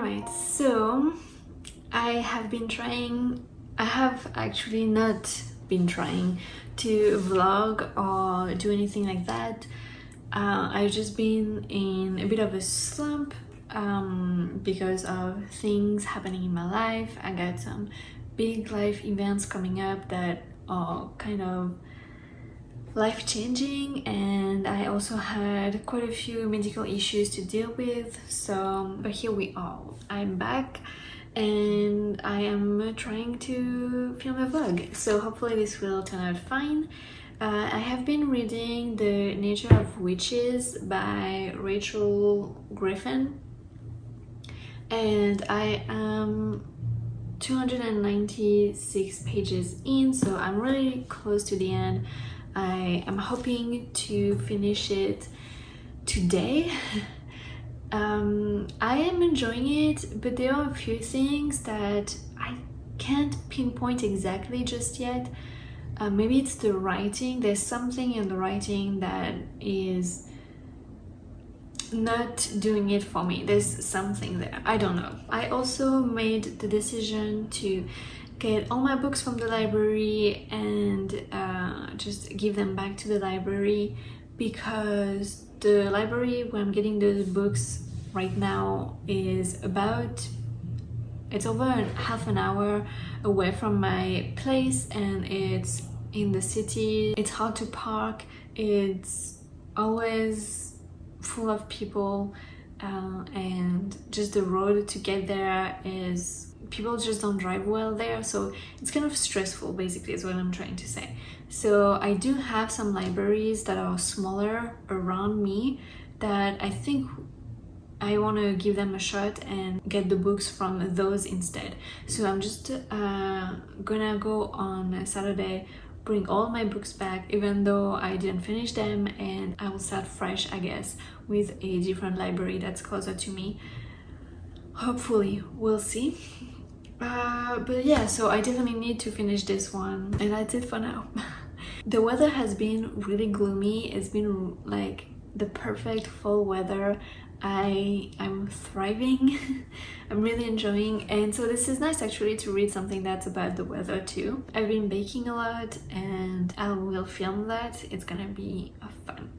Alright, so I have actually not been trying to vlog or do anything like that. I've just been in a bit of a slump because of things happening in my life. I got some big life events coming up that are kind of life-changing, and I also had quite a few medical issues to deal with. But here we are. I'm back and I am trying to film a vlog, so hopefully this will turn out fine. I have been reading The Nature of Witches by Rachel Griffin, and I am 296 pages in, so I'm really close to the end. I am hoping to finish it today. I am enjoying it, but there are a few things that I can't pinpoint exactly just yet. Maybe it's the writing. There's something in the writing that is not doing it for me. There's something there. I don't know. I also made the decision to get all my books from the library and just give them back to the library, because the library where I'm getting those books right now is it's over half an hour away from my place, and it's in the city. It's hard to park. It's always full of people, and just the road to get there is, people just don't drive well there, so it's kind of stressful, basically, is what I'm trying to say. So I do have some libraries that are smaller around me that I think I want to give them a shot and get the books from those instead. So I'm just gonna go on Saturday, bring all my books back, even though I didn't finish them, and I will start fresh, I guess, with a different library that's closer to me. Hopefully, we'll see. But yeah, so I definitely need to finish this one, and that's it for now. The weather has been really gloomy. It's been like the perfect fall weather. I'm thriving. I'm really enjoying, and so this is nice actually to read something that's about the weather too. I've been baking a lot, and I will film that. It's gonna be fun.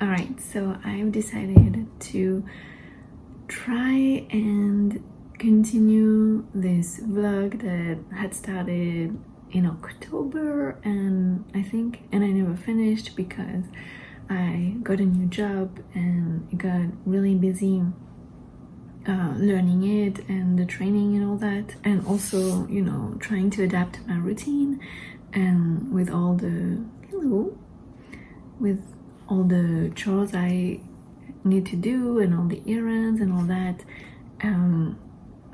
Alright, so I've decided to try and continue this vlog that had started in October, and I never finished because I got a new job and got really busy learning it and the training and all that, and also, you know, trying to adapt my routine, and with all the chores I need to do and all the errands and all that,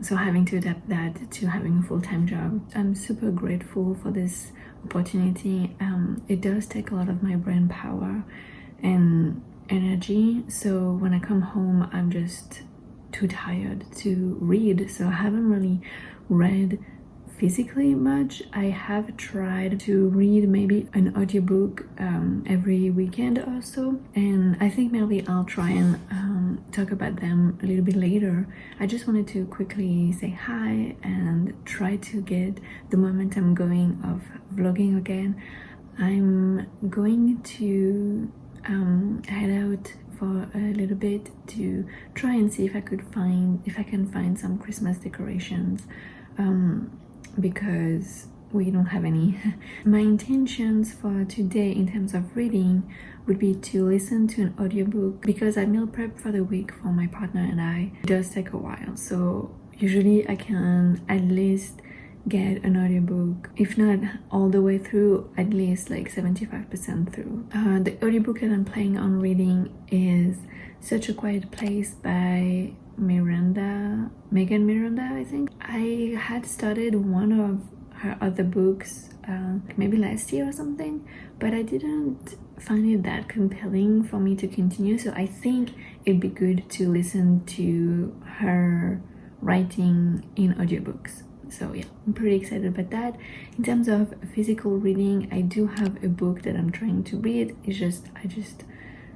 so having to adapt that to having a full-time job. I'm super grateful for this opportunity. It does take a lot of my brain power and energy, so when I come home I'm just too tired to read, so I haven't really read physically much. I have tried to read maybe an audiobook every weekend or so, and I think maybe I'll try and talk about them a little bit later. I just wanted to quickly say hi and try to get the momentum going of vlogging again. I'm going to head out for a little bit to try and see if I can find some Christmas decorations, because we don't have any. My intentions for today in terms of reading would be to listen to an audiobook because I meal prep for the week for my partner and I. It does take a while, so usually I can at least get an audiobook, if not all the way through, at least like 75% through. The audiobook that I'm planning on reading is Such a Quiet Place by Megan Miranda, I think. I had started one of her other books maybe last year or something, but I didn't find it that compelling for me to continue, so I think it'd be good to listen to her writing in audiobooks. So yeah, I'm pretty excited about that. In terms of physical reading, I do have a book that I'm trying to read. It's just I just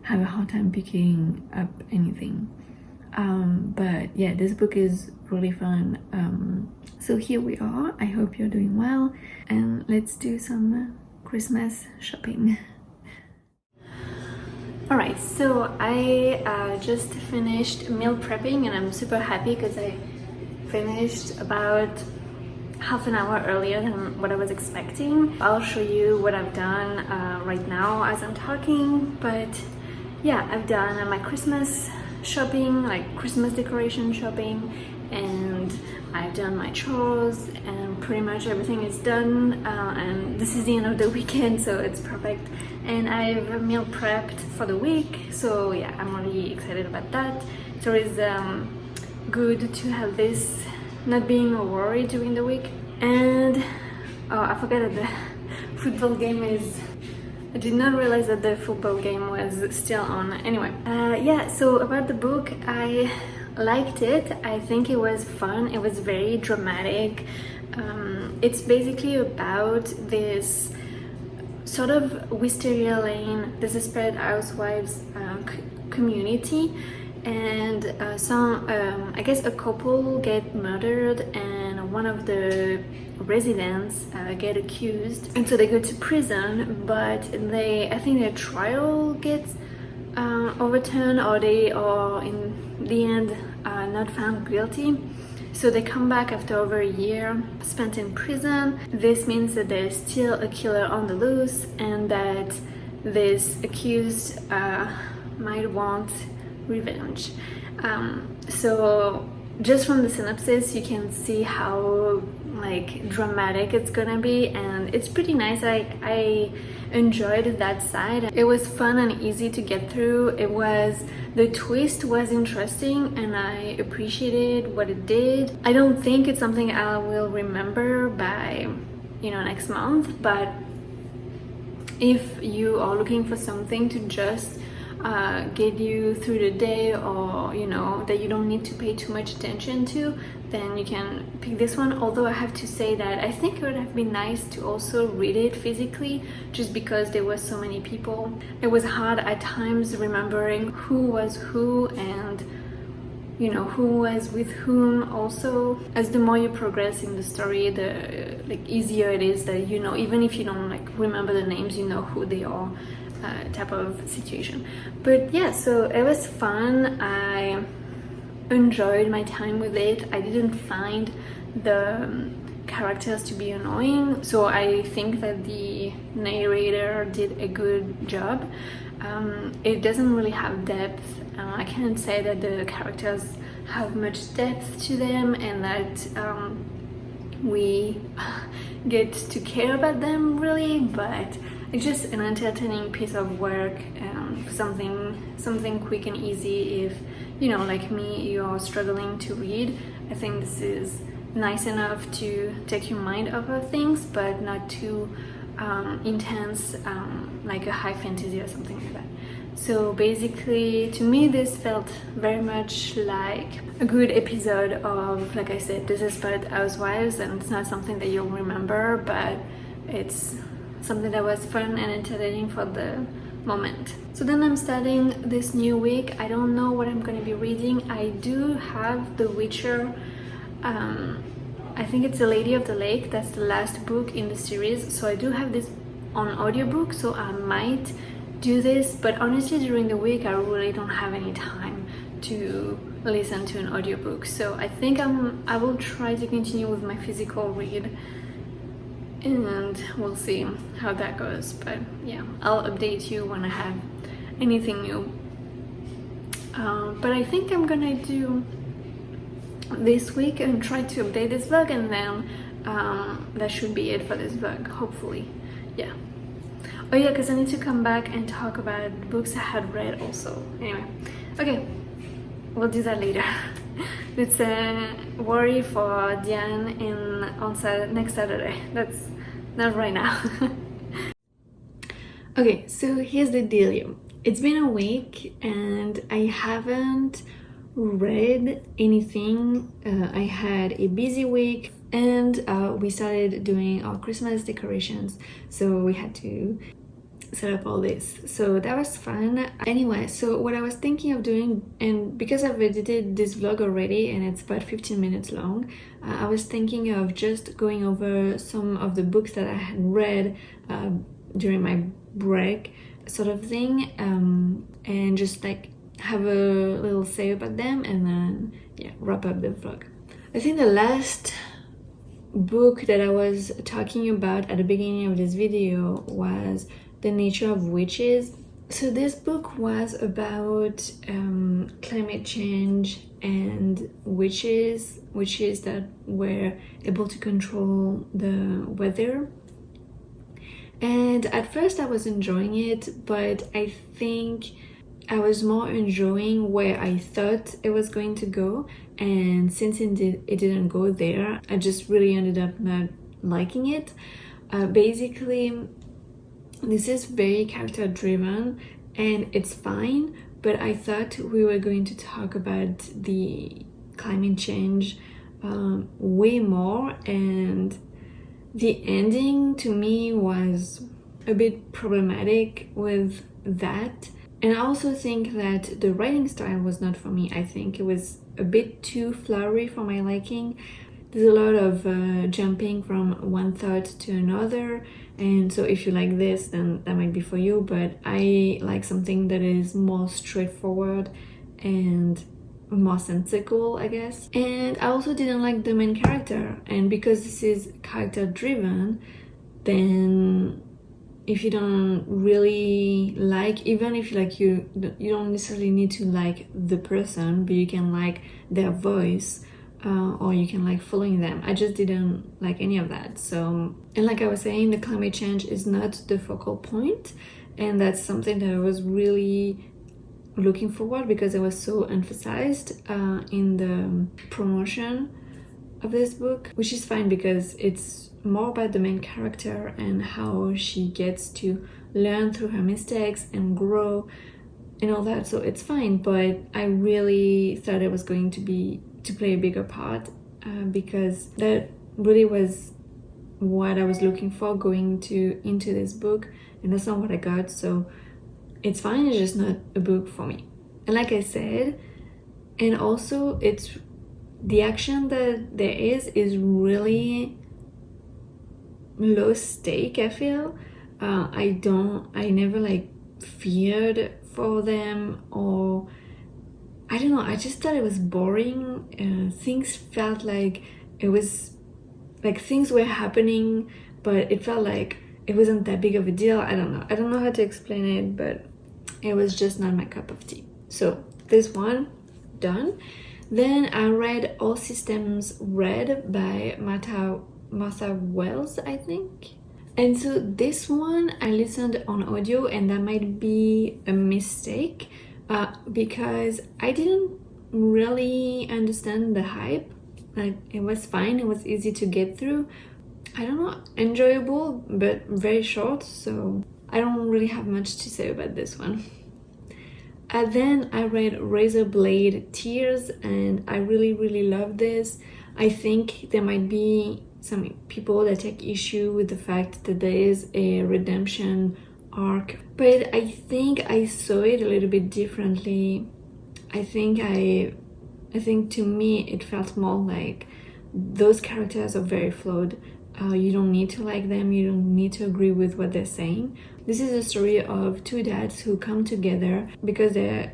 have a hard time picking up anything. But yeah, this book is really fun. So here we are. I hope you're doing well, and let's do some Christmas shopping. Alright, so I just finished meal prepping and I'm super happy because I finished about half an hour earlier than what I was expecting. I'll show you what I've done right now as I'm talking, but yeah, I've done my Christmas shopping, like Christmas decoration shopping, and I've done my chores and pretty much everything is done, and this is the end of the weekend, so it's perfect. And I've meal prepped for the week, so yeah, I'm really excited about that. It's always good to have this not being a worry during the week. And oh, I forgot that the football game is, I did not realize that the football game was still on. Anyway, yeah, so about the book, I liked it. I think it was fun. It was very dramatic. It's basically about this sort of Wisteria Lane, Desperate Housewives community, and I guess a couple get murdered and one of the residents get accused, and so they go to prison, but I think their trial gets overturned, or they are in the end not found guilty. So they come back after over a year spent in prison. This means that there's still a killer on the loose and that this accused might want revenge. So just from the synopsis you can see how like dramatic it's gonna be, and it's pretty nice. I enjoyed that side. It was fun and easy to get through. The twist was interesting and I appreciated what it did. I don't think it's something I will remember by next month, but if you are looking for something to just get you through the day, or that you don't need to pay too much attention to, then you can pick this one. Although I have to say that I think it would have been nice to also read it physically, just because there were so many people. It was hard at times remembering who was who and who was with whom. Also, as the more you progress in the story, the easier it is that even if you don't remember the names, who they are, type of situation. But yeah, so it was fun. I enjoyed my time with it. I didn't find the characters to be annoying, so I think that the narrator did a good job. It doesn't really have depth. I can't say that the characters have much depth to them and that we get to care about them really, but it's just an entertaining piece of work, something quick and easy. If like me, you're struggling to read, I think this is nice enough to take your mind off of things, but not too intense, like a high fantasy or something like that. So basically, to me, this felt very much like a good episode of, like I said, Desperate Housewives, and it's not something that you'll remember, but it's something that was fun and entertaining for the moment. So then I'm starting this new week. I don't know what I'm going to be reading. I do have The Witcher. I think it's The Lady of the Lake. That's the last book in the series. So I do have this on audiobook, so I might do this, but honestly during the week I really don't have any time to listen to an audiobook. So I think I will try to continue with my physical read and we'll see how that goes. But yeah, I'll update you when I have anything new. But I think I'm gonna do this week and try to update this vlog, and then that should be it for this vlog, hopefully. Yeah. Oh yeah, because I need to come back and talk about books I had read also. Anyway, okay, we'll do that later. It's a worry for Diane next Saturday. That's not right now. Okay, so here's the deal. It's been a week and I haven't read anything. I had a busy week, and we started doing our Christmas decorations, so we had to set up all this, so that was fun. Anyway, so what I was thinking of doing, and because I've edited this vlog already and it's about 15 minutes long, I was thinking of just going over some of the books that I had read during my break, sort of thing, and just like have a little say about them, and then yeah, wrap up the vlog. I think the last book that I was talking about at the beginning of this video was The Nature of Witches. So this book was about climate change and witches that were able to control the weather. And at first I was enjoying it, but I think I was more enjoying where I thought it was going to go, and since it didn't go there, I just really ended up not liking it. Basically, this is very character driven and it's fine, but I thought we were going to talk about the climate change way more, and the ending to me was a bit problematic with that. And I also think that the writing style was not for me. I think it was a bit too flowery for my liking. There's a lot of jumping from one thought to another, and so if you like this, then that might be for you, but I like something that is more straightforward and more sensical, I guess. And I also didn't like the main character, and because this is character driven, then if you don't really like, even if like you don't necessarily need to like the person, but you can like their voice, or you can like following them. I just didn't like any of that. So, and like I was saying, the climate change is not the focal point, and that's something that I was really looking forward, because it was so emphasized in the promotion of this book, which is fine because it's more about the main character and how she gets to learn through her mistakes and grow and all that, so it's fine. But I really thought it was going to play a bigger part, because that really was what I was looking for going into this book, and that's not what I got. So it's fine, it's just not a book for me. And like I said, and also it's the action that there is really low stake, I feel. I never like feared for them, or I don't know, I just thought it was boring. Things felt like it was like things were happening, but it felt like it wasn't that big of a deal. I don't know how to explain it, but it was just not my cup of tea. So this one done. Then I read All Systems Red by Martha Wells, I think. And so this one I listened on audio, and that might be a mistake, because I didn't really understand the hype. Like, it was fine, it was easy to get through. I don't know, enjoyable, but very short, so I don't really have much to say about this one. Then I read Razorblade Tears, and I really love this. I think there might be some people that take issue with the fact that there is a redemption arc, but I think I saw it a little bit differently. I think to me it felt more like those characters are very flawed. You don't need to like them, you don't need to agree with what they're saying. This is a story of two dads who come together because their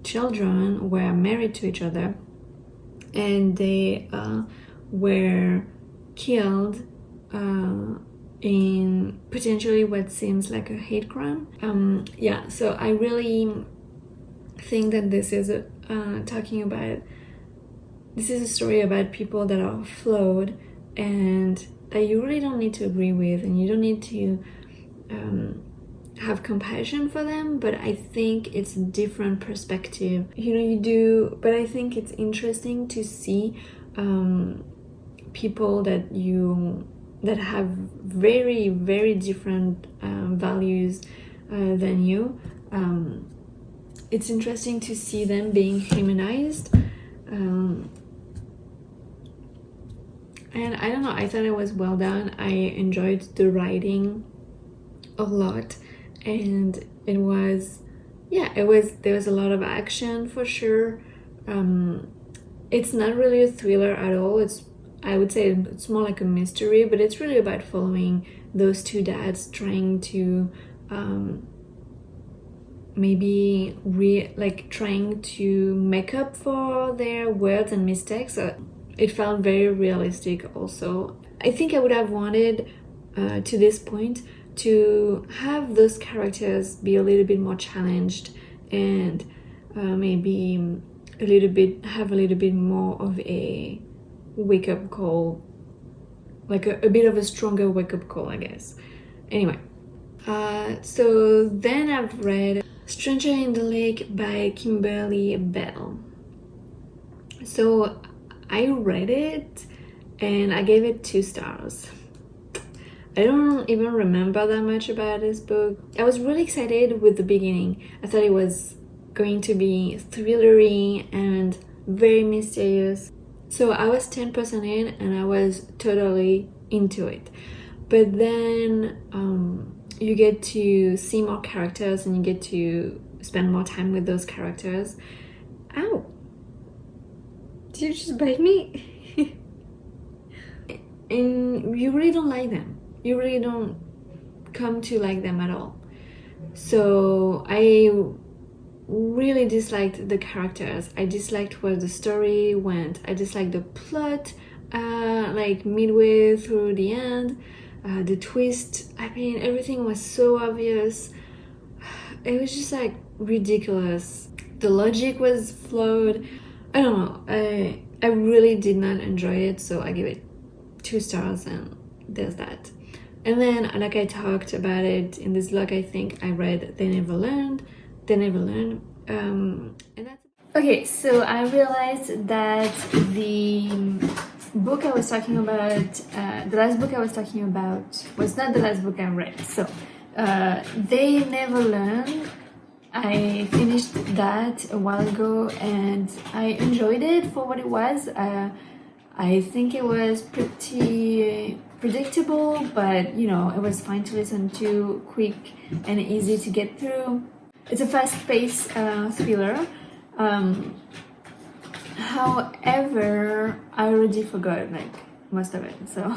children were married to each other, and they were killed in potentially what seems like a hate crime. Yeah, so I really think that this is a story about people that are flawed and that you really don't need to agree with, and you don't need to have compassion for them, but I think it's a different perspective. You do, but I think it's interesting to see people that have very, very different values than you. It's interesting to see them being humanized. And I don't know, I thought it was well done. I enjoyed the writing a lot, and there was a lot of action for sure. It's not really a thriller at all. I would say it's more like a mystery, but it's really about following those two dads trying to trying to make up for their words and mistakes. It felt very realistic also. I think I would have wanted to this point to have those characters be a little bit more challenged, and maybe have a little bit more of a wake-up call, like a bit of a stronger wake-up call, I guess. Anyway, so then I've read Stranger in the Lake by Kimberly Bell. So I read it and I gave it 2 stars. I don't even remember that much about this book. I was really excited with the beginning. I thought it was going to be thrillery and very mysterious. So I was 10% in and I was totally into it. But then you get to see more characters and you get to spend more time with those characters. Ow! Did you just bite me? And you really don't like them. You really don't come to like them at all. So I really disliked the characters. I disliked where the story went. I disliked the plot, like midway through the end. The twist, I mean, everything was so obvious. It was just like ridiculous. The logic was flawed. I don't know. I really did not enjoy it, so I give it 2 stars, and there's that. And then, like I talked about it in this vlog, I think I read They Never Learned. And that's okay. So I realized that the book I was talking about, the last book I was talking about was not the last book I read. So They Never Learned, I finished that a while ago and I enjoyed it for what it was. I think it was pretty predictable, but it was fine to listen to, quick and easy to get through. It's a fast-paced thriller. However, I already forgot most of it, so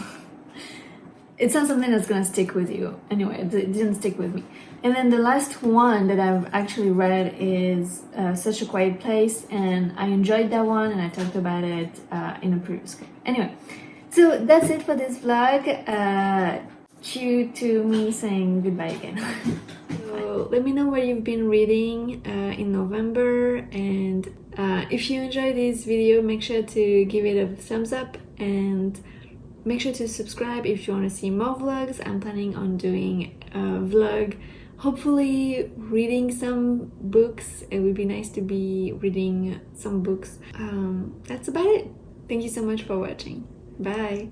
it's not something that's gonna stick with you. Anyway, it didn't stick with me. And then the last one that I've actually read is Such a Quiet Place, and I enjoyed that one, and I talked about it in a previous clip. Anyway, so that's it for this vlog. Cue to me saying goodbye again. So let me know what you've been reading in November, and if you enjoyed this video, make sure to give it a thumbs up and make sure to subscribe if you want to see more vlogs. I'm planning on doing a vlog, hopefully reading some books. It would be nice to be reading some books. That's about it. Thank you so much for watching. Bye.